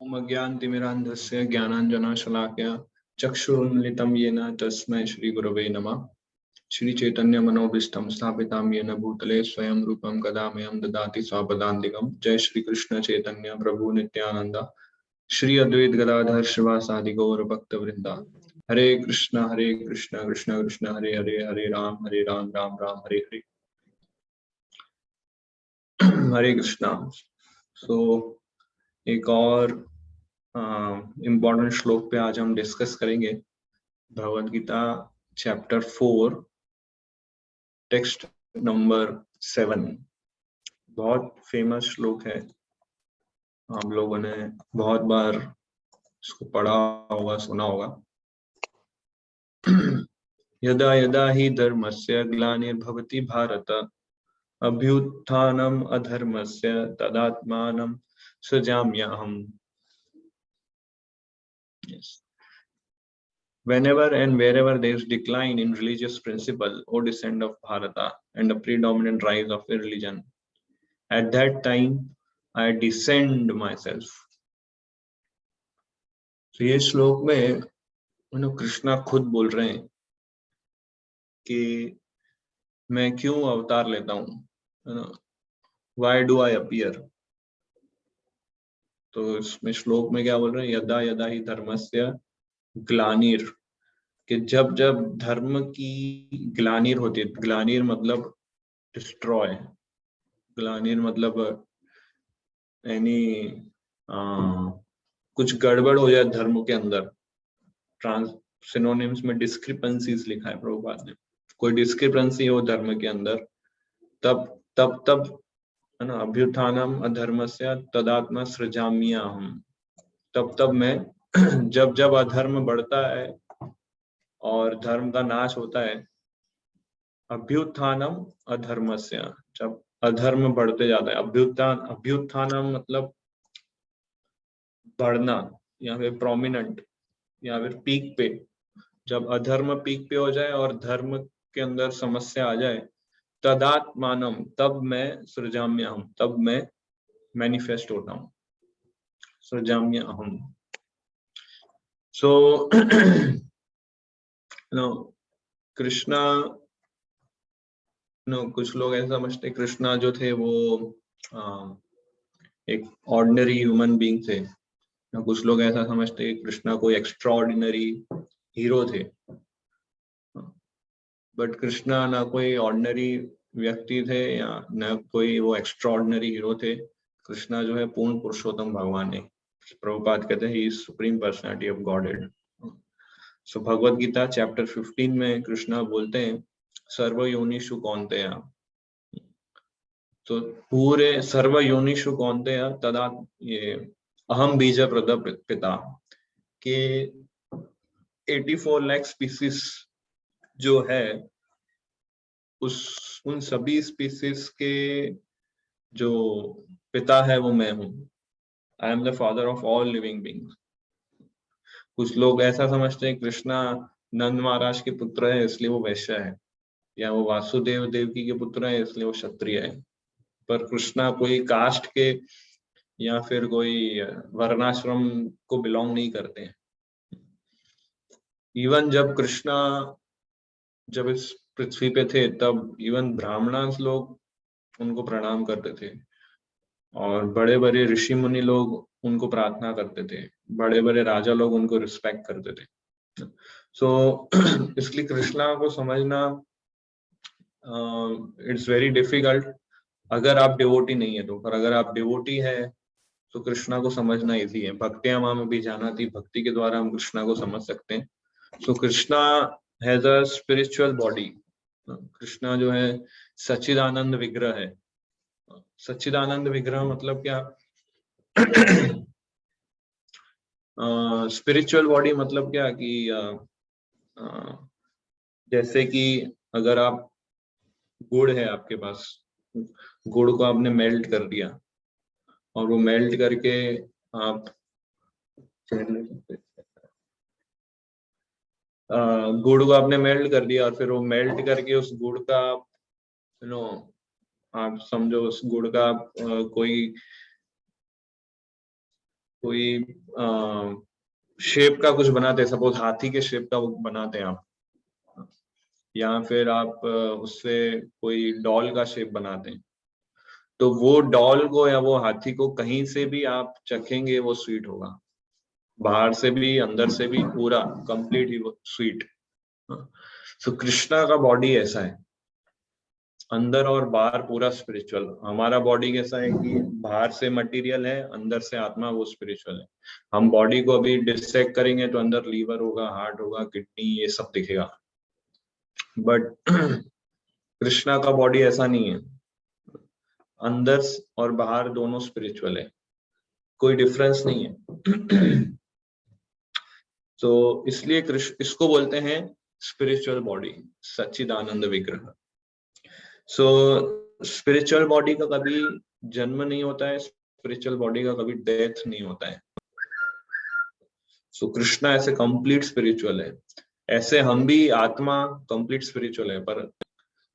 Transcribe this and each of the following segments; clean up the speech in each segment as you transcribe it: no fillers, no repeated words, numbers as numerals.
ओम अज्ञानतिमिरान्धस्य ज्ञानाञ्जनशलाकया चक्षुरुन्मिलितं येन तस्मै श्रीगुरवे नमः। श्रीचैतन्यमनोभीष्टं स्थापितं येन भूतले स्वयं रूपं कदा मह्यं ददाति स्वपदान्तिकं। जय श्री कृष्ण चैतन्य प्रभु नित्यानंद श्री अद्वैत गदाधर शिवासादि गौर भक्तवृंदा। हरे कृष्ण कृष्ण कृष्ण हरे हरे, हरे राम राम राम हरे हरे। हरे कृष्णा। सो एक और इम्पोर्टेंट श्लोक पे आज हम डिस्कस करेंगे। Bhagavad Gita chapter 4 text number 7। बहुत फेमस श्लोक है, आप लोगों ने बहुत बार इसको पढ़ा होगा, सुना होगा। यदा यदा हि धर्मस्य ग्लानिर्भवति Bharat अभ्युत्थानम् अधर्मस्य तदात्मानं सृजाम्यहम्। Yes. Whenever and wherever there is decline in religious principle or descent of Bharata and the predominant rise of a religion, at that time I descend myself. तो ये श्लोक में कृष्णा खुद बोल रहे हैं कि मैं क्यों अवतार लेता हूँ, वाई डू आई अपीयर। तो इसमें श्लोक में क्या बोल रहे हैं, यदा यदा ही धर्मस्य ग्लानिर, कि जब जब धर्म की ग्लानिर होती है, ग्लानिर मतलब डिस्ट्रॉय, ग्लानिर मतलब यानी कुछ गड़बड़ हो जाए धर्म के अंदर। ट्रांस सिनोनिम्स में डिस्क्रिपेंसीज लिखा है प्रभुपाद ने, कोई डिस्क्रिपेंसी हो धर्म के अंदर, तब है ना, अभ्युत्थानम अधर्मस्य तदात्मा सृजाम्यहम्, तब मैं जब जब अधर्म बढ़ता है और धर्म का नाश होता है, अभ्युत्थानम अधर्मस्य, जब अधर्म बढ़ते जाता है, अभ्युत्थानम मतलब बढ़ना, या फिर प्रोमिनेंट, या फिर पीक पे, जब अधर्म पीक पे हो जाए और धर्म के अंदर समस्या आ जाए, तदात्मानम, तब मैं सृजाम्य अहम, तब मैं मैनिफेस्ट होता हूँ, सृजाम्य अहम। सो कृष्णा, कुछ लोग ऐसा समझते कृष्णा जो थे वो एक ऑर्डिनरी ह्यूमन बीइंग थे, कुछ लोग ऐसा समझते कृष्णा कोई एक्स्ट्राऑर्डिनरी हीरो थे। बट कृष्णा ना कोई ऑर्डिनरी व्यक्ति थे या न कोई वो एक्स्ट्राऑर्डिनरी हीरो थे। कृष्णा जो है पूर्ण पुरुषोत्तम भगवान है। प्रभुपाद कहते हैं he is supreme personality of godhead. So Bhagavad Gita chapter 15 में कृष्णा बोलते हैं सर्व योनिषु कौन्तेय, तो पूरे सर्व योनिषु कौन्तेय तदा ये अहम बीज प्रद पिता के 84 लाख स्पीसीज जो है, उन सभी स्पीसीज के जो पिता है वो मैं हूँ। I am the father of all living beings. कुछ लोग ऐसा समझते हैं कृष्णा नंद महाराज के पुत्र है इसलिए वो वैश्य है, या वो वासुदेव देवकी के पुत्र है इसलिए वो क्षत्रिय है। पर कृष्णा कोई कास्ट के या फिर कोई वर्णाश्रम को बिलोंग नहीं करते हैं। इवन जब कृष्णा जब इस पृथ्वी पे थे तब इवन ब्राह्मणांस लोग उनको प्रणाम करते थे और बड़े बड़े ऋषि मुनि लोग उनको प्रार्थना करते थे, बड़े बड़े राजा लोग उनको रिस्पेक्ट करते थे। सो इसलिए कृष्णा को समझना इट्स वेरी डिफिकल्ट अगर आप डिवोटी नहीं है तो। पर अगर आप डिवोटी है तो कृष्णा को समझना इजी है। भक्तियां मां में भी जाना थी, भक्ति के द्वारा हम कृष्णा को समझ सकते हैं। So Krishna has a spiritual body. Krishna जो है सच्चिदानंद विग्रह है। सच्चिदानंद विग्रह मतलब क्या? स्पिरिचुअल बॉडी मतलब क्या कि जैसे कि अगर आप गुड़ है आपके पास, गुड़ को आपने मेल्ट कर दिया और वो मेल्ट करके आप गुड़ को आपने मेल्ट कर दिया और फिर वो मेल्ट करके उस गुड़ का आप समझो उस गुड़ का कोई कोई शेप का कुछ बनाते हैं, सपोज हाथी के शेप का बनाते हैं आप, या फिर आप उससे कोई डॉल का शेप बनाते हैं, तो वो डॉल को या वो हाथी को कहीं से भी आप चखेंगे वो स्वीट होगा, बाहर से भी अंदर से भी, पूरा कंप्लीट ही वो स्वीट। तो कृष्णा का बॉडी ऐसा है, अंदर और बाहर पूरा स्पिरिचुअल। हमारा बॉडी कैसा है कि बाहर से मटेरियल है, अंदर से आत्मा वो स्पिरिचुअल है। हम बॉडी को अभी डिसेक्ट करेंगे तो अंदर लीवर होगा, हार्ट होगा, किडनी, ये सब दिखेगा, बट कृष्णा का बॉडी ऐसा नहीं है, अंदर और बाहर दोनों स्पिरिचुअल है, कोई डिफरेंस नहीं है। तो इसलिए कृष्ण इसको बोलते हैं स्पिरिचुअल बॉडी, सच्चिदानंद विग्रह। सो स्पिरिचुअल बॉडी का कभी जन्म नहीं होता है, स्पिरिचुअल बॉडी का कभी डेथ नहीं होता है। सो कृष्णा ऐसे कंप्लीट स्पिरिचुअल है, ऐसे हम भी आत्मा कंप्लीट स्पिरिचुअल है, पर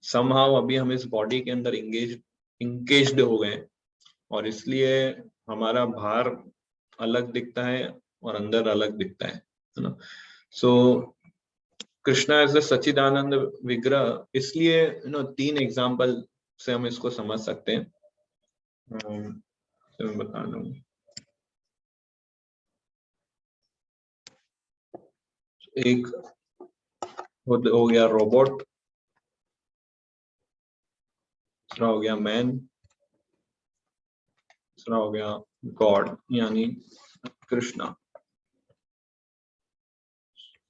समहाउ अभी हम इस बॉडी के अंदर इंगेज्ड हो गए, और इसलिए हमारा बाहर अलग दिखता है और अंदर अलग दिखता है ना। सो कृष्णा एज द सच्चिदानंद विग्रह, इसलिए 3 एग्जाम्पल से हम इसको समझ सकते हैं। तो मैं बता दूं, एक हो गया रोबोट, दूसरा हो गया मैन, दूसरा हो गया गॉड यानी कृष्णा।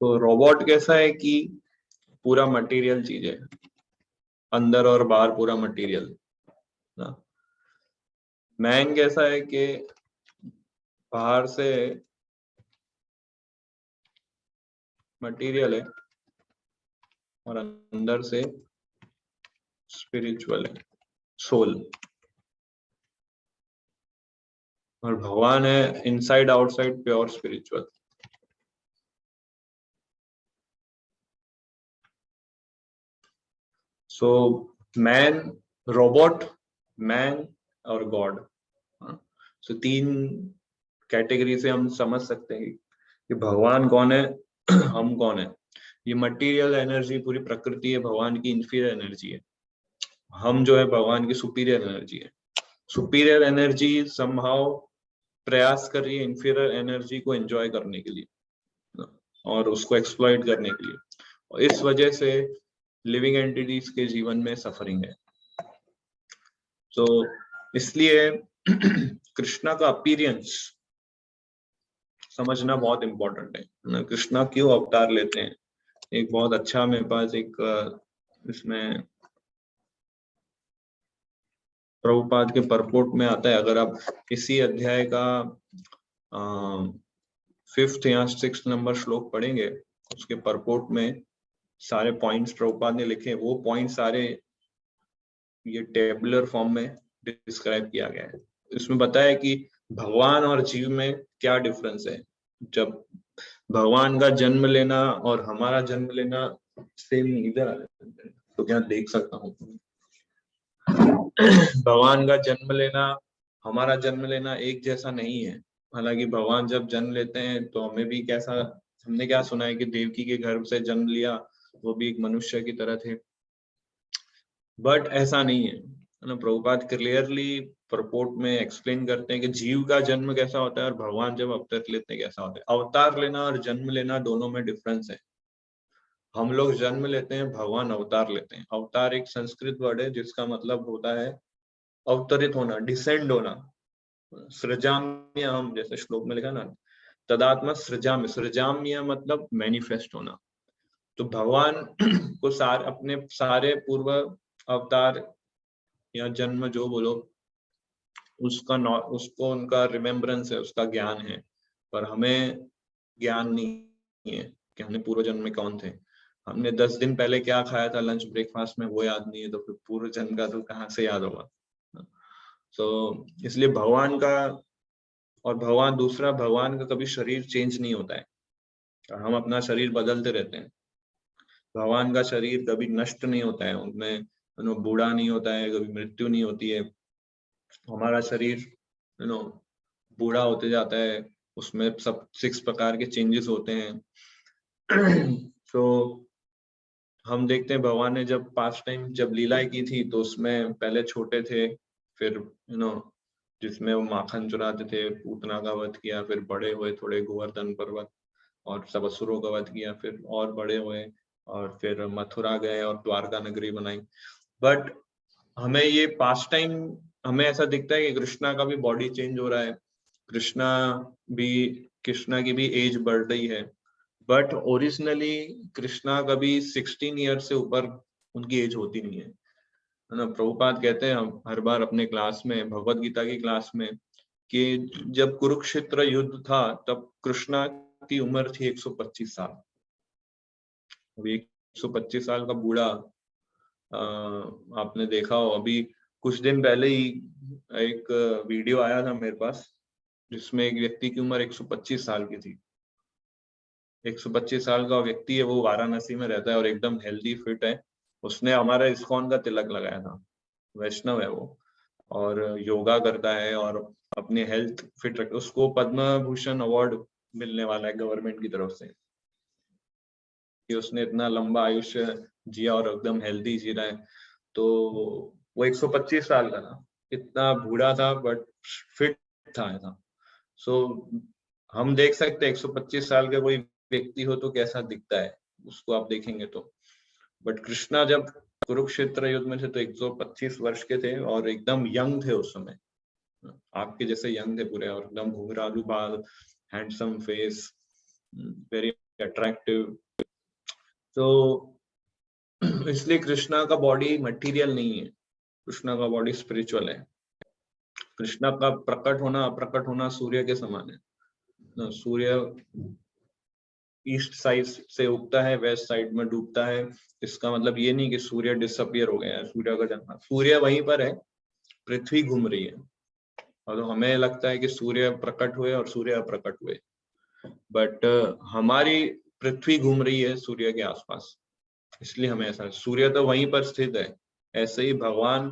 तो रोबोट कैसा है कि पूरा मटेरियल चीज है, अंदर और बाहर पूरा मटेरियल ना। मैन कैसा है कि बाहर से मटेरियल है और अंदर से स्पिरिचुअल है, सोल। और भगवान है inside outside pure spiritual. So man, robot, man और गॉड, सो 3 कैटेगरी से हम समझ सकते हैं कि भगवान कौन है, हम कौन है। ये मटेरियल एनर्जी पूरी प्रकृति है, भगवान की इंफीरियर एनर्जी है, हम जो है भगवान की सुपीरियर एनर्जी है। सुपीरियर एनर्जी समहाउ प्रयास कर रही है इंफीरियर एनर्जी को एंजॉय करने के लिए और उसको एक्सप्लॉइट करने के लिए, और इस वजह से लिविंग एंटिटीज के जीवन में सफरिंग है। तो इसलिए कृष्णा का अपीयरेंस समझना बहुत इंपॉर्टेंट है। कृष्णा क्यों अवतार लेते हैं, एक बहुत अच्छा मेरे पास एक इसमें प्रभुपाद के परपोर्ट में आता है। अगर आप इसी अध्याय का 5th या 6th नंबर श्लोक पढ़ेंगे, उसके परपोर्ट में सारे पॉइंट्स प्रभुपाद ने लिखे, वो पॉइंट सारे ये टेबुलर फॉर्म में डिस्क्राइब किया गया है। इसमें बताया कि भगवान और जीव में क्या डिफरेंस है। जब भगवान का जन्म लेना और हमारा जन्म लेना सेम इधर आ जाता है, तो क्या देख सकता हूँ भगवान का जन्म लेना, हमारा जन्म लेना एक जैसा नहीं है। हालांकि भगवान जब जन्म लेते हैं तो हमें भी कैसा, हमने क्या सुना है कि देवकी के गर्भ से जन्म लिया, वो भी एक मनुष्य की तरह थे, बट ऐसा नहीं है ना। प्रभुपाद क्लियरली परपोर्ट में एक्सप्लेन करते हैं कि जीव का जन्म कैसा होता है और भगवान जब अवतार लेते हैं कैसा होता है। अवतार लेना और जन्म लेना दोनों में डिफरेंस है। हम लोग जन्म लेते हैं, भगवान अवतार लेते हैं। अवतार एक संस्कृत वर्ड है जिसका मतलब होता है अवतरित होना, डिसेंड होना। सृजाम्य, हम जैसे श्लोक में लिखा ना, तदात्मा सृजाम्य, सृजाम्य मतलब मैनिफेस्ट होना। तो भगवान को अपने सारे पूर्व अवतार या जन्म जो बोलो, उसको उनका रिमेम्बरेंस है, उसका ज्ञान है, पर हमें ज्ञान नहीं है कि हमने पूर्व जन्म में कौन थे। हमने 10 दिन पहले क्या खाया था लंच ब्रेकफास्ट में, वो याद नहीं है, तो फिर पूर्व जन्म का तो कहाँ से याद होगा। तो इसलिए भगवान का, और भगवान दूसरा, भगवान का कभी शरीर चेंज नहीं होता है, हम अपना शरीर बदलते रहते हैं। भगवान का शरीर कभी नष्ट नहीं होता है, उनमें बूढ़ा नहीं होता है, कभी मृत्यु नहीं होती है। हमारा शरीर बूढ़ा होते जाता है, उसमें सब 6 प्रकार के चेंजेस होते हैं। तो हम देखते हैं भगवान ने जब पास्ट टाइम जब लीलाएं की थी तो उसमें पहले छोटे थे, फिर जिसमें वो माखन चुराते थे, पूतना का वध किया, फिर बड़े हुए थोड़े गोवर्धन पर्वत और सब असुरों का वध किया, फिर और बड़े हुए और फिर मथुरा गए और द्वारका नगरी बनाई। बट हमें ये पास्ट टाइम हमें ऐसा दिखता है कि कृष्णा का भी बॉडी चेंज हो रहा है, कृष्णा भी कृष्णा की भी एज बढ़ रही है, बट ओरिजिनली कृष्णा कभी 16 ईयर से ऊपर उनकी एज होती नहीं है ना। प्रभुपाद कहते हैं हम हर बार अपने क्लास में, भगवत गीता की क्लास में, कि जब कुरुक्षेत्र युद्ध था तब कृष्णा की उम्र थी 125 साल। अभी 125 साल का बूढ़ा, आपने देखा हो, अभी कुछ दिन पहले ही एक वीडियो आया था मेरे पास जिसमें एक व्यक्ति की उम्र 125 साल की थी। 125 साल का व्यक्ति है, वो वाराणसी में रहता है और एकदम हेल्दी फिट है। उसने हमारा इस्कॉन का तिलक लगाया था, वैष्णव है वो, और योगा करता है और अपनी हेल्थ फिट रख, उसको पद्म भूषण अवार्ड मिलने वाला है गवर्नमेंट की तरफ से कि उसने इतना लंबा आयुष्य जिया और एकदम हेल्दी जी रहा है। तो वो 125 साल का था, इतना बूढ़ा था बट फिट था ऐसा। सो हम देख सकते हैं 125 साल का कोई व्यक्ति हो तो कैसा दिखता है, उसको आप देखेंगे तो। बट कृष्णा जब कुरुक्षेत्र युद्ध में थे तो 125 वर्ष के थे और एकदम यंग थे उस समय, आपके जैसे यंग थे पूरे, और एकदम घुंघरालू बाल, हैंडसम फेस, वेरी अट्रैक्टिव। तो इसलिए कृष्णा का बॉडी मटेरियल नहीं है, कृष्णा का बॉडी स्पिरिचुअल है। कृष्णा का प्रकट होना अप्रकट होना सूर्य के समान है। सूर्य ईस्ट साइड से उगता है, वेस्ट साइड में डूबता है। इसका मतलब ये नहीं कि सूर्य डिसअपियर हो गया है, सूर्य का जन्म, सूर्य वहीं पर है, पृथ्वी घूम रही है। और तो हमें लगता है कि सूर्य प्रकट हुए और सूर्य अप्रकट हुए, बट हमारी पृथ्वी घूम रही है सूर्य के आसपास, इसलिए हमें ऐसा, सूर्य तो वहीं पर स्थित है। ऐसे ही भगवान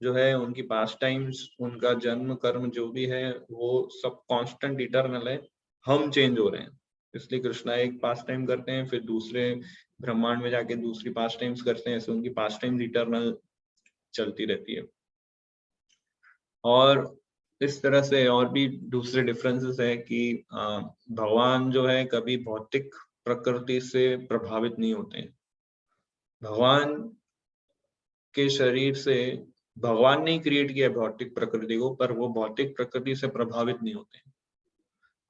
जो है उनकी पास्ट टाइम्स, उनका जन्म कर्म जो भी है वो सब कांस्टेंट इटर्नल है, हम चेंज हो रहे हैं। इसलिए कृष्णा एक पास्ट टाइम करते हैं, फिर दूसरे ब्रह्मांड में जाके दूसरी पास्ट टाइम्स करते हैं, ऐसे उनकी पास्ट टाइम्स इटर्नल चलती रहती है। और इस तरह से और भी दूसरे डिफरेंसेस है कि भगवान जो है कभी भौतिक प्रकृति से प्रभावित नहीं होते हैं। भगवान के शरीर से, भगवान ने ही क्रिएट किया भौतिक प्रकृति को, पर वो भौतिक प्रकृति से प्रभावित नहीं होते हैं।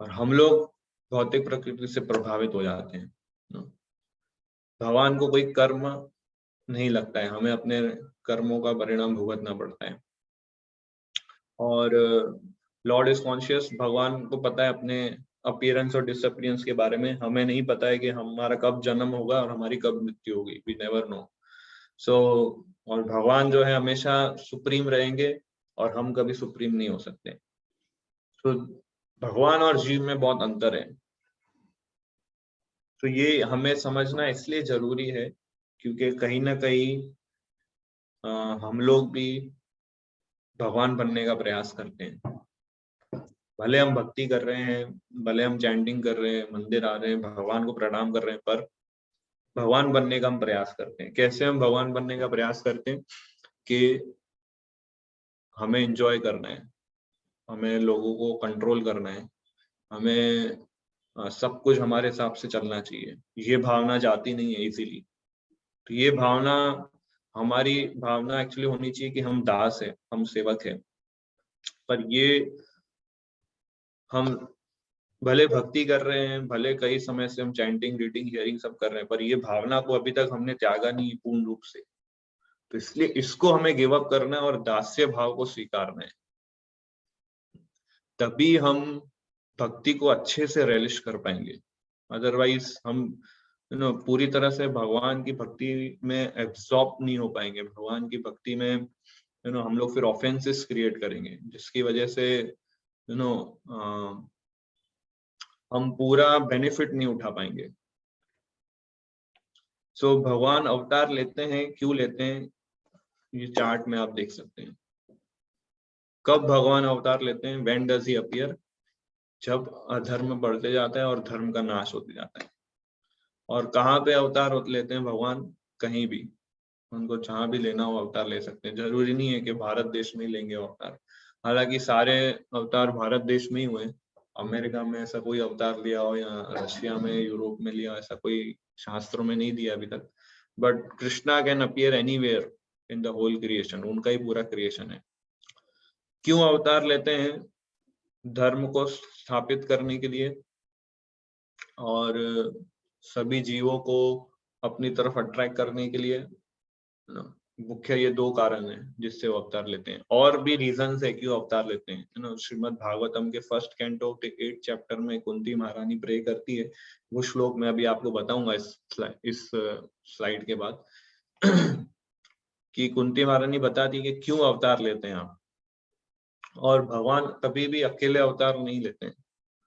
और हम लोग भौतिक प्रकृति से प्रभावित हो जाते हैं। भगवान को कोई कर्म नहीं लगता है, हमें अपने कर्मों का परिणाम भुगतना पड़ता है। और लॉर्ड इज कॉन्शियस, भगवान को पता है अपने अपीयरेंस और डिसअपीयरेंस के बारे में, हमें नहीं पता है कि हमारा कब जन्म होगा और हमारी कब मृत्यु होगी, वी नेवर नो। सो और भगवान जो है हमेशा सुप्रीम रहेंगे और हम कभी सुप्रीम नहीं हो सकते। तो भगवान और जीव में बहुत अंतर है। तो ये हमें समझना इसलिए जरूरी है क्योंकि कहीं ना कहीं हम लोग भी भगवान बनने का प्रयास करते हैं। भले हम भक्ति कर रहे हैं, भले हम चैंटिंग कर रहे हैं, मंदिर आ रहे हैं, भगवान को प्रणाम कर रहे हैं, पर भगवान बनने का हम प्रयास करते हैं। कैसे हम भगवान बनने का प्रयास करते हैं कि हमें एंजॉय करना है, हमें लोगों को कंट्रोल करना है, हमें सब कुछ हमारे हिसाब से चलना चाहिए, ये भावना जाती नहीं है इजीली। तो ये भावना, हमारी भावना एक्चुअली होनी चाहिए कि हम दास है, हम सेवक है। पर ये हम भले भक्ति कर रहे हैं, भले कई समय से हम चैंटिंग, रीडिंग, हियरिंग सब कर रहे हैं, पर ये भावना को अभी तक हमने त्यागा नहीं पूर्ण रूप से। तो इसलिए इसको हमें गिव अप करना है और दास्य भाव को स्वीकारना है, तभी हम भक्ति को अच्छे से रेलिश कर पाएंगे। अदरवाइज हम पूरी तरह से भगवान की भक्ति में एब्सॉर्ब नहीं हो पाएंगे। भगवान की भक्ति में हम लोग फिर ऑफेंसेस क्रिएट करेंगे, जिसकी वजह से हम पूरा बेनिफिट नहीं उठा पाएंगे। सो भगवान अवतार लेते हैं, क्यों लेते हैं, ये चार्ट में आप देख सकते हैं। कब भगवान अवतार लेते हैं? When does he appear? जब अधर्म बढ़ते जाता है और धर्म का नाश होते जाता है। और कहाँ पे अवतार लेते हैं भगवान? कहीं भी, उनको जहां भी लेना हो अवतार ले सकते हैं। जरूरी नहीं है कि भारत देश में ही लेंगे अवतार। हालांकि सारे अवतार भारत देश में ही हुए। अमेरिका में ऐसा कोई अवतार लिया हो, या रशिया में, यूरोप में लिया, ऐसा कोई शास्त्रों में नहीं दिया अभी तक। But Krishna can appear anywhere in the whole creation, उनका ही पूरा क्रिएशन है। क्यों अवतार लेते हैं? धर्म को स्थापित करने के लिए, और सभी जीवों को अपनी तरफ अट्रैक्ट करने के लिए ना। मुख्य ये दो कारण हैं जिससे वो अवतार लेते हैं। और भी रीजन है क्यों अवतार लेते हैं, ना। श्रीमद् भागवतम के फर्स्ट कैंटो के 8th चैप्टर में कुंती महारानी प्रे करती है। वो श्लोक मैं अभी आपको बताऊंगा इस स्लाइड के बाद कि कुंती महारानी बताती है कि क्यों अवतार लेते हैं आप। और भगवान कभी भी अकेले अवतार नहीं लेते हैं,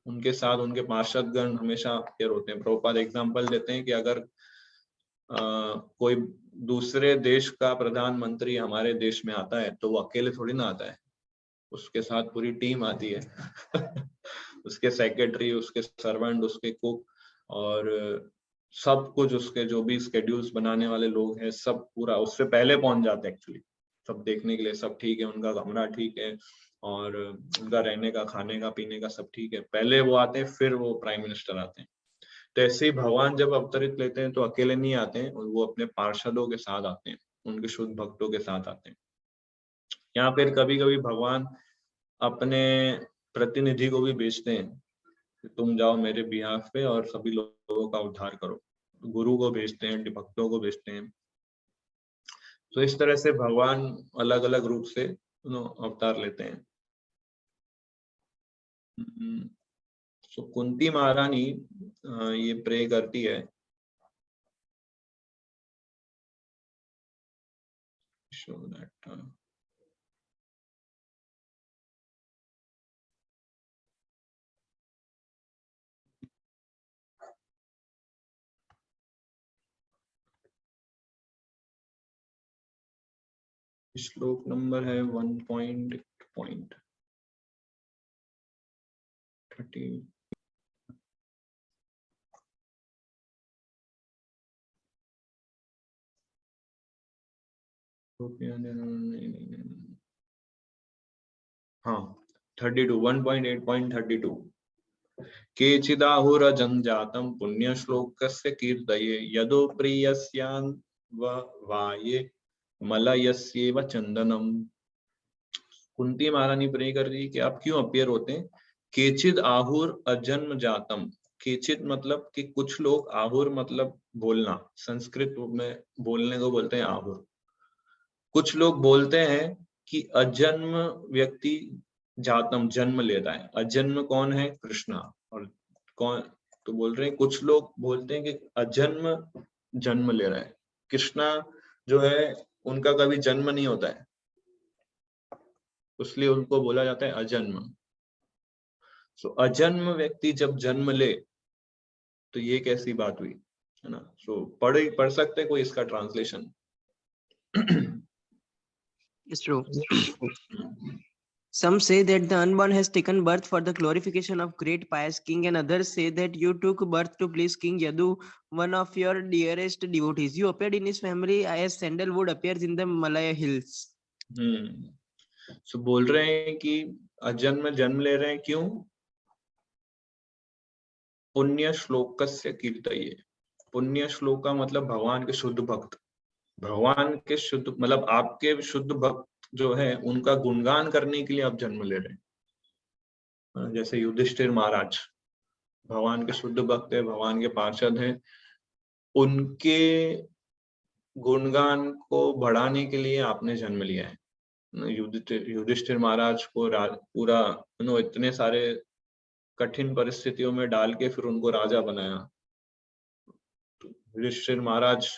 उनके साथ उनके पार्षद गण हमेशा अपेयर होते हैं। प्रभुपाद एग्जाम्पल देते हैं कि अगर कोई दूसरे देश का प्रधानमंत्री हमारे देश में आता है तो वो अकेले थोड़ी ना आता है, उसके साथ पूरी टीम आती है उसके सेक्रेटरी, उसके सर्वेंट, उसके कुक, और सब कुछ, उसके जो भी स्केड्यूल्स बनाने वाले लोग हैं, सब पूरा उससे पहले पहुंच जाते हैं एक्चुअली, सब देखने के लिए सब ठीक है, उनका कमरा ठीक है, और उनका रहने का, खाने का, पीने का सब ठीक है। पहले वो आते हैं, फिर वो प्राइम मिनिस्टर आते हैं। तो ऐसे ही भगवान जब अवतरित लेते हैं तो अकेले नहीं आते हैं, और वो अपने पार्षदों के साथ आते हैं, उनके शुद्ध भक्तों के साथ आते हैं। या फिर कभी कभी भगवान अपने प्रतिनिधि को भी भेजते हैं कि तुम जाओ मेरे बिहाफ पे और सभी लोगों का उद्धार करो। गुरु को भेजते हैं, भक्तों को भेजते हैं। तो इस तरह से भगवान अलग अलग रूप से अवतार लेते हैं। तो कुंती महारानी ये प्रे करती है, show that श्लोक नंबर है 1.30। हाँ, 32, 1.8.32। केचिदाहुरजञ्जातं पुण्यश्लोकस्य कीर्तये यदो प्रियस्यान् वाये मलयस्येव चंदनम। कुंती महारानी प्रे कर रही कि आप क्यों अपीयर होते हैं? केचिद आहुर अजन्म जातम। केचिद मतलब कि कुछ लोग, आहुर मतलब बोलना, संस्कृत में बोलने को बोलते हैं आहुर। कुछ लोग बोलते हैं कि अजन्म व्यक्ति जातम, जन्म लेता है। अजन्म कौन है? कृष्णा। और कौन? तो बोल रहे हैं, कुछ लोग बोलते हैं कि अजन्म जन्म ले रहा है। कृष्णा जो है उनका कभी जन्म नहीं होता है, इसलिए उनको बोला जाता है अजन्म। सो अजन्म व्यक्ति जब जन्म ले तो ये कैसी बात हुई, है ना। सो पढ़ सकते हैं कोई इसका translation? It's true. Some say that the unborn has taken birth for the glorification of great pious king, and others say that you took birth to please King Yadu, one of your dearest devotees. You appeared in his family as sandalwood appears in the Malaya hills. सो बोल रहे हैं कि अजन्म जन्म ले रहे हैं, क्यों? पुण्य श्लोकस्य कीर्तये। पुण्य श्लोक का मतलब भगवान के शुद्ध भक्त। भगवान के शुद्ध मतलब आपके शुद्ध भक्त जो है उनका गुणगान करने के लिए आप जन्म ले रहे हैं। जैसे युधिष्ठिर महाराज भगवान के शुद्ध भक्त है, भगवान के पार्षद हैं, उनके गुणगान को बढ़ाने के लिए आपने जन्म लिया है। युधिष्ठिर महाराज को पूरा इतने सारे कठिन परिस्थितियों में डाल के फिर उनको राजा बनाया। युधिष्ठिर महाराज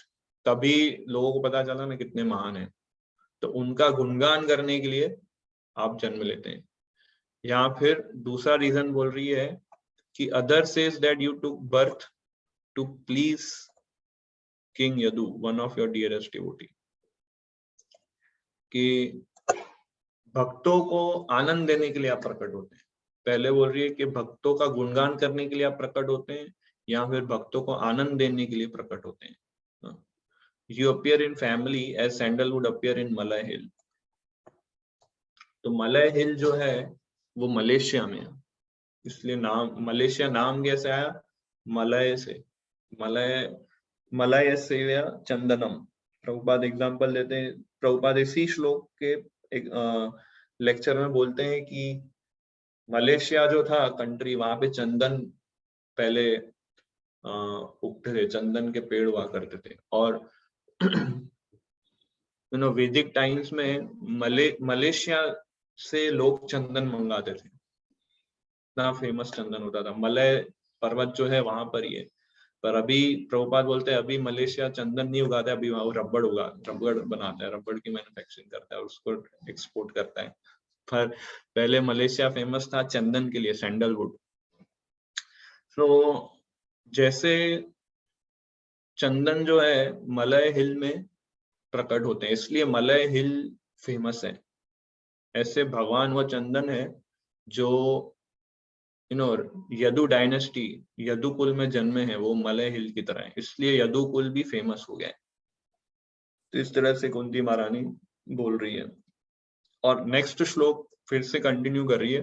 तभी लोगों को पता चला ना कितने महान हैं। तो उनका गुणगान करने के लिए आप जन्म लेते हैं। या फिर दूसरा रीजन बोल रही है कि other says that you took birth to please king Yadu, one of your dearest devotee. कि भक्तों को आनंद देने के लिए आप प्रकट होते हैं। पहले बोल रही है कि भक्तों का गुणगान करने के लिए आप प्रकट होते हैं या फिर भक्तों को आनंद देने के लिए प्रकट होते हैं। You appear in family as sandalwood appear in Malaya hill. तो मलय हिल जो है वो मलेशिया में है, इसलिए नाम मलेशिया नाम कैसे आया? मलय से। मलय से या चंदनम। प्रभुपाद एग्जाम्पल देते हैं, प्रभुपाद इसी श्लोक के एक लेक्चर में बोलते हैं कि मलेशिया जो था कंट्री, वहां पे चंदन पहले उगते थे, चंदन के पेड़ हुआ करते थे। और वैदिक टाइम्स में मलेशिया से लोग चंदन मंगाते थे, इतना फेमस चंदन होता था। मलय पर्वत जो है वहां पर ही है। पर अभी प्रभुपाद बोलते हैं अभी मलेशिया चंदन नहीं उगाता है, अभी वहां रबड़ बनाता है, रबड़ की मैन्युफैक्चरिंग करता है और उसको एक्सपोर्ट करता है। पर पहले मलेशिया फेमस था चंदन के लिए, सैंडलवुड। तो जैसे चंदन जो है मलय हिल में प्रकट होते हैं, इसलिए मलय हिल फेमस है। ऐसे भगवान वो चंदन है जो यदु डायनेस्टी, यदु कुल में जन्मे हैं, वो मलय हिल की तरह है, इसलिए यदु कुल भी फेमस हो गया है। तो इस तरह से कुंती महारानी बोल रही है। और नेक्स्ट श्लोक फिर से कंटिन्यू कर रही है।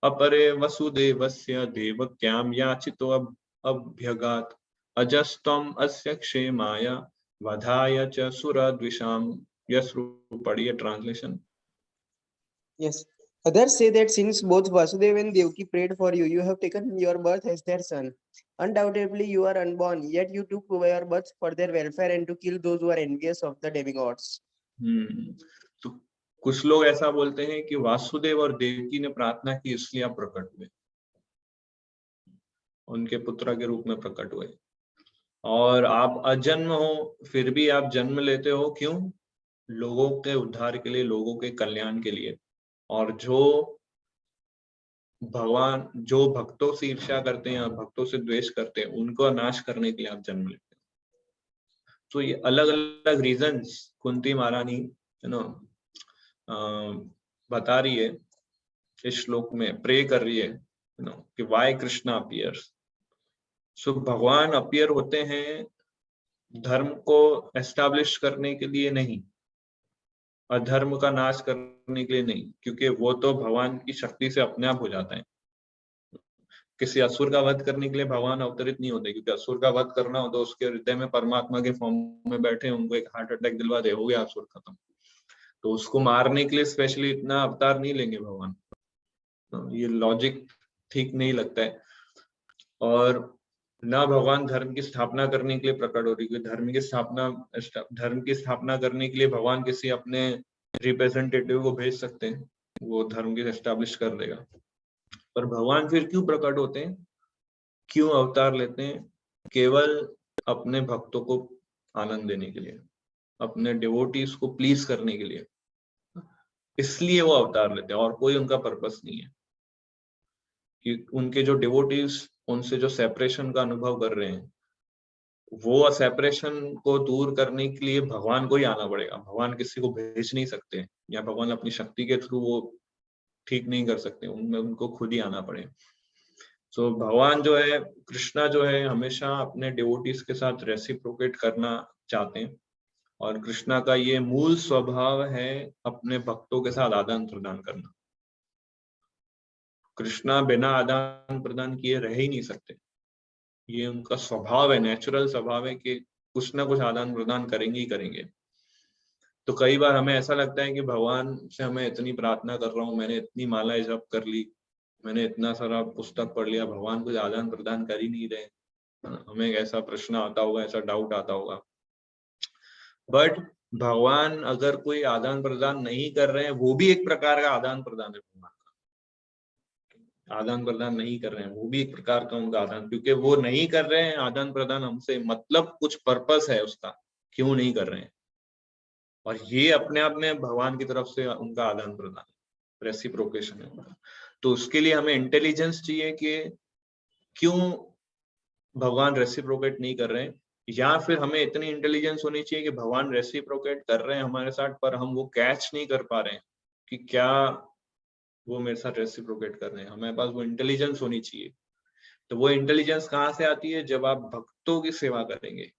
अपरे वसुदेवस्य देवक्याम याचितो अभ्यगात अजस्त्वम अस्य क्षेमाय वधाय च सुरद्विषाम। यस पढ़िए translation. Yes. Others say that since both Vasudeva and Devaki prayed for you, you have taken your birth as their son. Undoubtedly, you are unborn, yet you took your birth for their welfare and to kill those who are envious of the demigods. तो कुछ लोग ऐसा बोलते हैं कि वासुदेव और देवकी ने प्रार्थना की इसलिए आप प्रकट हुए, उनके पुत्र के रूप में प्रकट हुए। और आप अजन्म हो फिर भी आप जन्म लेते हो, क्यों? लोगों के उद्धार के लिए, लोगों के कल्याण के लिए। और जो भगवान, जो भक्तों से ईर्ष्या करते हैं, भक्तों से द्वेष करते हैं, उनको नाश करने के लिए आप जन्म लेते हो। तो ये अलग अलग रीजंस कुंती महारानी बता रही है इस श्लोक में, प्रे कर रही है कि वाई कृष्णा अपीयर्स। सो भगवान अपीयर होते हैं धर्म को एस्टैब्लिश करने के लिए नहीं, अधर्म का नाश करने के लिए नहीं, क्योंकि वो तो भगवान की शक्ति से अपने आप हो जाता है। किसी असुर का वध करने के लिए भगवान अवतरित नहीं होते, क्योंकि असुर का वध करना हो तो उसके हृदय में परमात्मा के फॉर्म में बैठे उनको एक हार्ट अटैक दिलवा दे, हो गया असुर खत्म। तो उसको मारने के लिए स्पेशली इतना अवतार नहीं लेंगे भगवान, ये लॉजिक ठीक नहीं लगता है। और ना भगवान धर्म की स्थापना करने के लिए प्रकट हो रही है, धर्म की स्थापना करने के लिए भगवान किसी अपने रिप्रेजेंटेटिव को भेज सकते हैं, वो धर्म की एस्टैब्लिश कर देगा। पर भगवान फिर क्यों प्रकट होते हैं, क्यों अवतार लेते हैं? केवल अपने भक्तों को आनंद देने के लिए, अपने डिवोटीज को प्लीज करने के लिए, इसलिए वो अवतार लेते हैं, और कोई उनका पर्पस नहीं है। कि उनके जो डिवोटीज उनसे जो सेपरेशन का अनुभव कर रहे हैं, वो सेपरेशन को दूर करने के लिए भगवान को ही आना पड़ेगा। भगवान किसी को भेज नहीं सकते, या भगवान अपनी शक्ति के थ्रू वो ठीक नहीं कर सकते, उनमें उनको खुद ही आना पड़े। तो भगवान जो है, कृष्णा जो है, हमेशा अपने डिवोटीज के साथ रेसिप्रोकेट करना चाहते हैं, और कृष्णा का ये मूल स्वभाव है अपने भक्तों के साथ आदान प्रदान करना। कृष्णा बिना आदान प्रदान किए रह ही नहीं सकते, ये उनका स्वभाव है, नेचुरल स्वभाव है कि कुछ ना कुछ आदान प्रदान करेंगे ही करेंगे। तो कई बार हमें ऐसा लगता है कि भगवान से हमें इतनी प्रार्थना कर रहा हूँ, मैंने इतनी मालाएं जप कर ली, मैंने इतना सारा पुस्तक पढ़ लिया, भगवान कुछ आदान प्रदान कर ही नहीं रहे। हमें ऐसा प्रश्न आता होगा, ऐसा डाउट आता होगा। बट भगवान अगर कोई आदान प्रदान नहीं कर रहे हैं, वो भी एक प्रकार का आदान प्रदान है। भगवान का आदान प्रदान नहीं कर रहे हैं, वो भी एक प्रकार का उनका आदान, क्योंकि वो नहीं कर रहे हैं आदान प्रदान हमसे, मतलब कुछ पर्पस है उसका, क्यों नहीं कर रहे हैं। और ये अपने आप में भगवान की तरफ से उनका आदान प्रदान, रेसिप्रोकेशन है उनका। तो उसके लिए हमें इंटेलिजेंस चाहिए कि क्यों भगवान रेसिप्रोकेट नहीं कर रहे हैं, या फिर हमें इतनी इंटेलिजेंस होनी चाहिए कि भगवान रेसिप्रोकेट कर रहे हैं हमारे साथ, पर हम वो कैच नहीं कर पा रहे हैं, कि क्या वो मेरे साथ रेसिप्रोकेट कर रहे हैं। हमारे पास वो इंटेलिजेंस होनी चाहिए। तो वो इंटेलिजेंस कहाँ से आती है? जब आप भक्तों की सेवा करेंगे,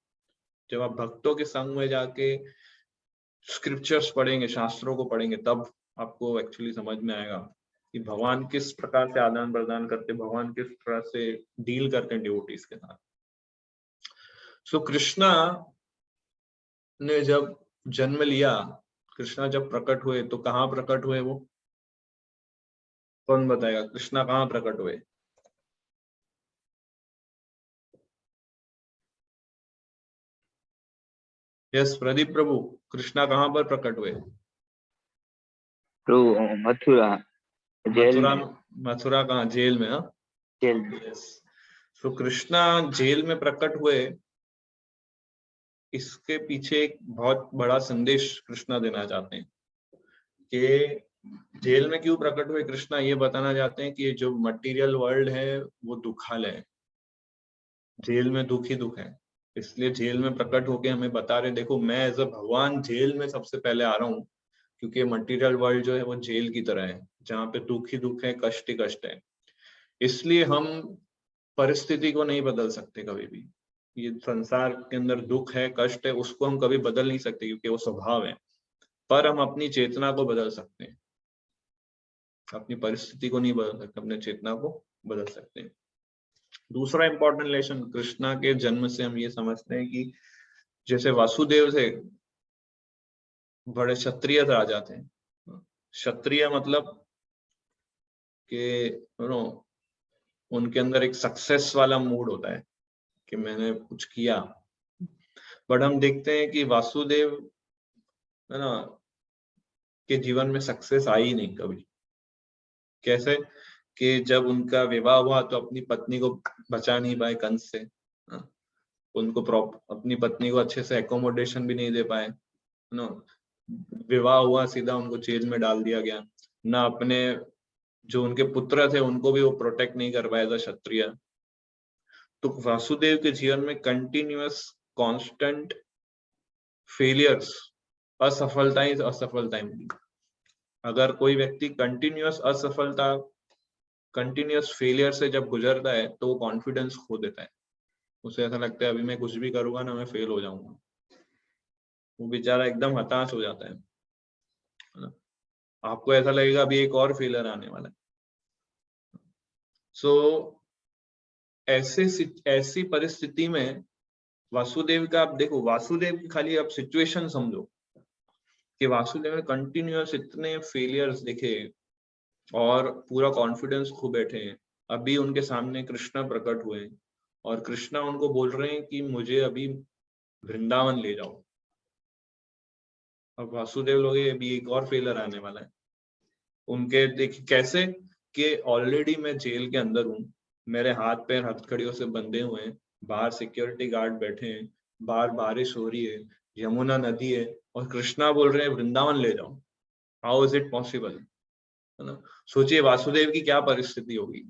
जब आप भक्तों के संग में जाके स्क्रिप्चर्स पढ़ेंगे, शास्त्रों को पढ़ेंगे, तब आपको एक्चुअली समझ में आएगा कि भगवान किस प्रकार से आदान प्रदान करते, भगवान किस तरह से डील करते हैं डिवोटीज के साथ। सो कृष्णा ने जब जन्म लिया, कृष्णा जब प्रकट हुए, तो कहाँ प्रकट हुए? वो कौन बताएगा? कृष्णा कहाँ प्रकट हुए? यस प्रदीप प्रभु, कृष्णा कहाँ पर प्रकट हुए? तो मथुरा जेल मथुरा। में। मथुरा कहाँ? जेल में? हाँ, जेल में। यस। तो कृष्णा जेल में प्रकट हुए। इसके पीछे एक बहुत बड़ा संदेश कृष्णा देना चाहते हैं कि जेल में क्यों प्रकट हुए कृष्णा। ये बताना चाहते हैं कि ये जो मटेरियल वर्ल्ड है वो दुखालय है, जेल में दुख ही दुख है। इसलिए जेल में प्रकट होके हमें बता रहे, देखो मैं एज अ भगवान जेल में सबसे पहले आ रहा हूँ, क्योंकि मटेरियल वर्ल्ड जो है वो जेल की तरह है, जहाँ पे दुख ही दुख है, कष्ट ही कष्ट है। इसलिए हम परिस्थिति को नहीं बदल सकते कभी भी। ये संसार के अंदर दुख है, कष्ट है, उसको हम कभी बदल नहीं सकते क्योंकि वो स्वभाव है। पर हम अपनी चेतना को बदल सकते हैं, अपनी परिस्थिति को नहीं बदल सकते, अपने चेतना को बदल सकते हैं। दूसरा इंपॉर्टेंट लेसन कृष्णा के जन्म से हम ये समझते हैं कि जैसे वासुदेव थे, बड़े क्षत्रिय राजा थे। क्षत्रिय मतलब कि उनके अंदर एक सक्सेस वाला मूड होता है कि मैंने कुछ किया। बट हम देखते हैं कि वासुदेव है ना के जीवन में सक्सेस आई नहीं कभी। कैसे? कि जब उनका विवाह हुआ तो अपनी पत्नी को बचा नहीं पाए कंस से, उनको अपनी पत्नी को अच्छे से एकोमोडेशन भी नहीं दे पाए, नो। विवाह हुआ, सीधा उनको जेल में डाल दिया गया। ना अपने जो उनके पुत्र थे उनको भी वो प्रोटेक्ट नहीं कर पाए था क्षत्रिय। तो वासुदेव के जीवन में कंटिन्यूअस कांस्टेंट फेलियर्स, असफलताएं असफलताएं मिली। अगर कोई व्यक्ति कंटिन्यूअस असफलता, कंटिन्यूअस फेलियर से जब गुजरता है तो वो कॉन्फिडेंस खो देता है। उसे ऐसा लगता है अभी मैं कुछ भी करूंगा ना मैं फेल हो जाऊंगा। वो बेचारा एकदम हताश हो जाता है ना? आपको ऐसा लगेगा अभी एक और फेलियर आने वाला है। सो ऐसी परिस्थिति में वासुदेव का आप देखो, वासुदेव की खाली आप सिचुएशन समझो कि वासुदेव ने कंटिन्यूअस इतने फेलियर्स देखे और पूरा कॉन्फिडेंस खो बैठे हैं। अभी उनके सामने कृष्णा प्रकट हुए और कृष्णा उनको बोल रहे हैं कि मुझे अभी वृंदावन ले जाओ। अब वासुदेव लोग अभी एक और फेलियर आने वाला है उनके। देखिए कैसे कि ऑलरेडी मैं जेल के अंदर हूँ, मेरे हाथ पैर हथकड़ियों से बंधे हुए हैं, बाहर सिक्योरिटी गार्ड बैठे हैं, बाहर बारिश हो रही है, यमुना नदी है, और कृष्णा बोल रहे हैं वृंदावन ले जाओ। How is it possible? है ना? सोचिए वासुदेव की क्या परिस्थिति होगी।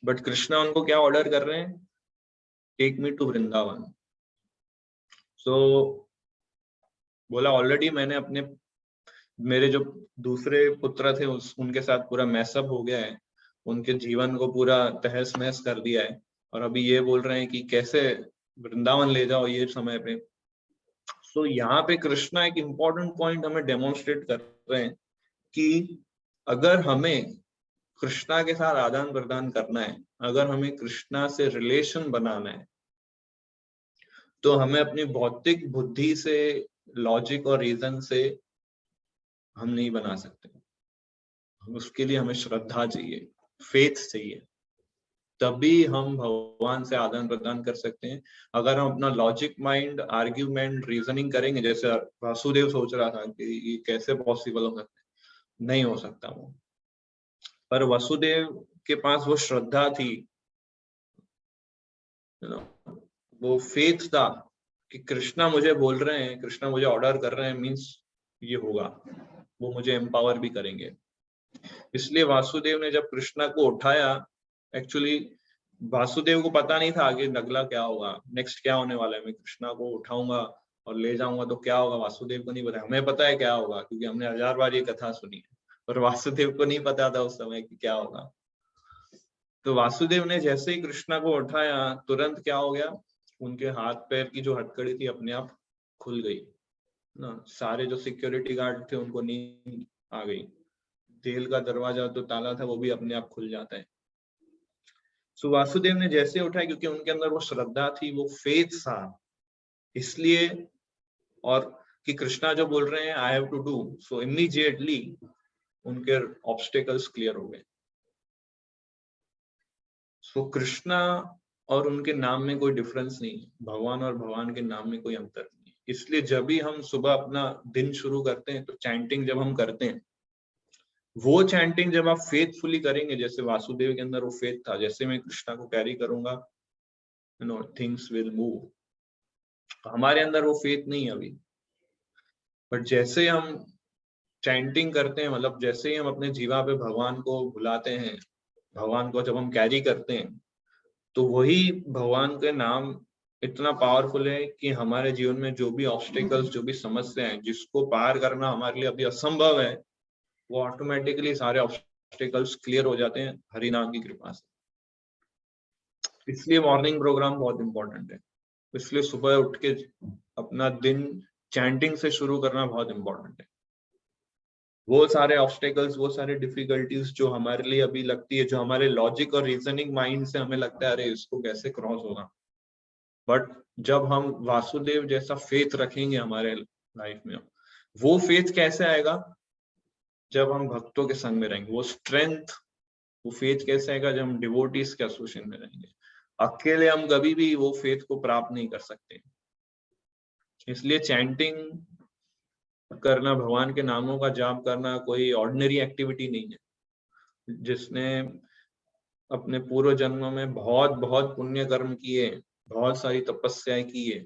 बट कृष्णा उनको क्या ऑर्डर कर रहे हैं? Take me to Vrindavan. So बोला ऑलरेडी मैंने मेरे जो दूसरे पुत्र थे उनके साथ पूरा मैसअप हो गया है, उनके जीवन को पूरा तहस नहस कर दिया है, और अभी ये बोल रहे हैं कि कैसे वृंदावन ले जाओ ये समय पे। सो यहाँ पे कृष्णा एक इम्पोर्टेंट पॉइंट हमें डेमोन्स्ट्रेट कर रहे हैं कि अगर हमें कृष्णा के साथ आदान प्रदान करना है, अगर हमें कृष्णा से रिलेशन बनाना है, तो हमें अपनी भौतिक बुद्धि से, लॉजिक और रीजन से हम नहीं बना सकते। उसके लिए हमें श्रद्धा चाहिए, फेथ चाहिए, तभी हम भगवान से आदान प्रदान कर सकते हैं। अगर हम अपना लॉजिक माइंड, आर्ग्यूमेंट, रीजनिंग करेंगे, जैसे वासुदेव सोच रहा था कि ये कैसे पॉसिबल हो सकता है, नहीं हो सकता वो। पर वसुदेव के पास वो श्रद्धा थी, वो फेथ था कि कृष्णा मुझे बोल रहे हैं, कृष्णा मुझे ऑर्डर कर रहे हैं, मीन्स ये होगा, वो मुझे एम्पावर भी करेंगे। इसलिए वासुदेव ने जब कृष्णा को उठाया, एक्चुअली वासुदेव को पता नहीं था आगे अगला क्या होगा, नेक्स्ट क्या होने वाला है। मैं कृष्णा को उठाऊंगा और ले जाऊंगा तो क्या होगा, वासुदेव को नहीं पता। हमें पता है क्या होगा क्योंकि हमने 1000 बार ये कथा सुनी है। और वासुदेव को नहीं पता था उस समय कि क्या होगा। तो वासुदेव ने जैसे ही कृष्णा को उठाया, तुरंत क्या हो गया, उनके हाथ पैर की जो हथकड़ी थी अपने आप खुल गई ना। सारे जो सिक्योरिटी गार्ड थे उनको नींद आ गई। जेल का दरवाजा तो ताला था वो भी अपने आप खुल जाता है। सो वासुदेव ने जैसे उठाया, क्योंकि उनके अंदर वो श्रद्धा थी, वो फेथ था, इसलिए, और कि कृष्णा जो बोल रहे हैं I have to do, so immediately उनके ऑब्स्टेकल्स क्लियर हो गए। सो कृष्णा और उनके नाम में कोई डिफरेंस नहीं है, भगवान और भगवान के नाम में कोई अंतर नहीं है। इसलिए जब भी हम सुबह अपना दिन शुरू करते हैं तो चैंटिंग जब हम करते हैं, वो चैंटिंग जब आप फेथफुली करेंगे, जैसे वासुदेव के अंदर वो फेथ था, जैसे मैं कृष्णा को कैरी करूंगा, you know, things will move. हमारे अंदर वो फेथ नहीं है अभी, बट जैसे हम चैंटिंग करते हैं, मतलब जैसे ही हम अपने जीवा पे भगवान को बुलाते हैं, भगवान को जब हम कैरी करते हैं, तो वही भगवान के नाम इतना पावरफुल है कि हमारे जीवन में जो भी ऑब्स्टिकल्स, जो भी समस्याएं जिसको पार करना हमारे लिए अभी असंभव है, वो ऑटोमेटिकली सारे ऑब्स्टिकल्स क्लियर हो जाते हैं हरि नाम की कृपा से। इसलिए मॉर्निंग प्रोग्राम बहुत इंपॉर्टेंट है। इसलिए सुबह उठ के अपना दिन चैंटिंग से शुरू करना बहुत इंपॉर्टेंट है। वो सारे ऑब्स्टेकल्स, वो सारे डिफिकल्टीज जो हमारे लिए अभी लगती है, जो हमारे लॉजिक और रीजनिंग माइंड से हमें लगता है अरे इसको कैसे क्रॉस होगा, बट जब हम वासुदेव जैसा फेथ रखेंगे हमारे लाइफ में, वो फेथ कैसे आएगा, जब हम भक्तों के संग में रहेंगे। वो स्ट्रेंथ, वो फेथ कैसे आएगा, जब हम डिवोटीज के एसोसिएशन में रहेंगे। अकेले हम कभी भी वो फेथ को प्राप्त नहीं कर सकते। इसलिए चैंटिंग करना, भगवान के नामों का जाप करना कोई ऑर्डिनरी एक्टिविटी नहीं है। जिसने अपने पूर्व जन्मों में बहुत बहुत पुण्य कर्म किए, बहुत सारी तपस्याएं की है,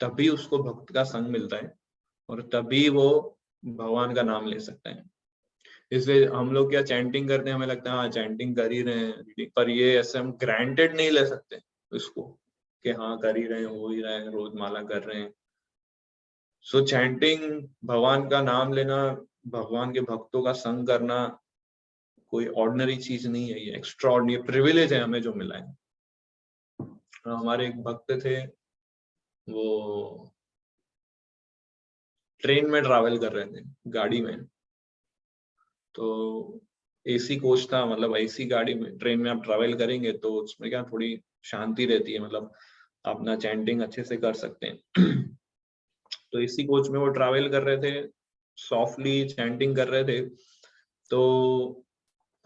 तभी उसको भक्त का संग मिलता है और तभी वो भगवान का नाम ले सकता है। इसलिए हम लोग क्या चैंटिंग करते हैं, हमें लगता है हाँ चैंटिंग कर ही रहे हैं, पर ये ऐसे हम ग्रांटेड नहीं ले सकते इसको कि हाँ कर ही रहे हैं, हो ही रहा है, रोज माला कर रहे हैं। सो चैंटिंग, भगवान का नाम लेना, भगवान के भक्तों का संग करना कोई ऑर्डिनरी चीज नहीं है, ये एक्स्ट्रा ऑर्डिनरी प्रिविलेज है हमें जो मिला है। हमारे एक भक्त थे, वो ट्रेन में ट्रैवल कर रहे थे, गाड़ी में, तो एसी कोच था, मतलब एसी गाड़ी में, ट्रेन में आप ट्रैवल करेंगे तो उसमें क्या थोड़ी शांति रहती है, मतलब अपना चैंटिंग अच्छे से कर सकते हैं। तो एसी कोच में वो ट्रैवल कर रहे थे, सॉफ्टली चैंटिंग कर रहे थे, तो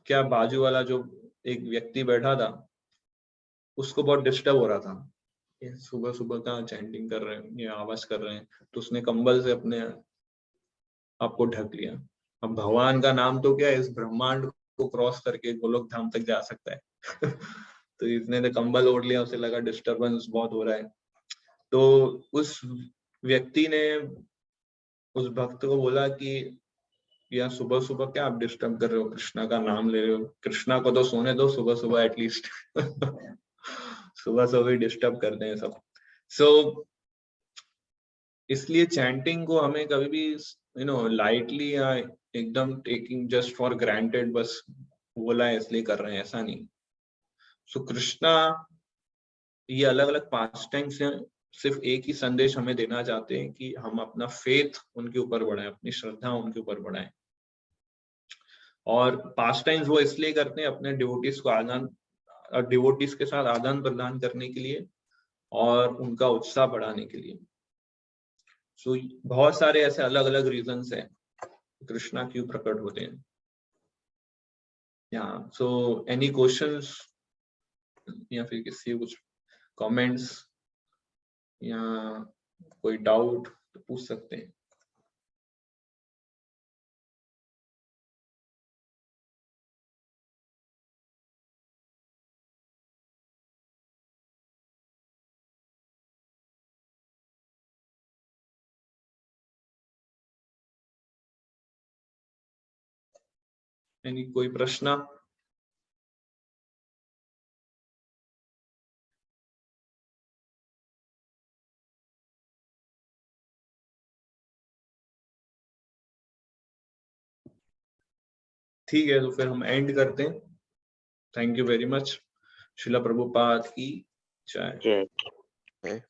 क्या बाजू वाला जो एक व्यक्ति बैठा था उसको बहुत डिस्टर्ब हो रहा था, ये सुबह सुबह का चैंटिंग कर रहे हैं, ये आवाज कर रहे हैं, तो उसने कंबल से अपने आपको ढक लिया। अब भगवान का नाम तो क्या है, इस ब्रह्मांड को क्रॉस करके गोलोक धाम तक जा सकता है। तो इसने तो कंबल ओढ़ लिया, उसे लगा डिस्टरबेंस बहुत हो रहा है, तो उस व्यक्ति ने उस भक्त को बोला कि यार सुबह सुबह क्या आप डिस्टर्ब कर रहे हो, कृष्णा का नाम ले रहे हो, कृष्णा को तो सोने दो सुबह सुबह एटलीस्ट। सुबह सुबह डिस्टर्ब करते हैं सब। सो इसलिए चैंटिंग को हमें कभी भी लाइटली या एकदम टेकिंग जस्ट फॉर ग्रांटेड, बस बोला है इसलिए कर रहे हैं, ऐसा नहीं। सो कृष्णा ये अलग अलग पास टाइम से सिर्फ एक ही संदेश हमें देना चाहते हैं कि हम अपना फेथ उनके ऊपर बढ़ाएं, अपनी श्रद्धा उनके ऊपर बढ़ाएं। और पास टाइम्स वो इसलिए करते हैं अपने डिवोटीज को डिवोटीज के साथ आदान प्रदान करने के लिए और उनका उत्साह बढ़ाने के लिए। सो बहुत सारे ऐसे अलग अलग रीजंस हैं कृष्णा क्यों प्रकट होते हैं। सो एनी क्वेश्चंस या फिर किसी कुछ कमेंट्स या कोई डाउट तो पूछ सकते हैं। एनी कोई प्रश्न? ठीक है, तो फिर हम एंड करते हैं। Thank you very much. Srila Prabhupada की जय। जय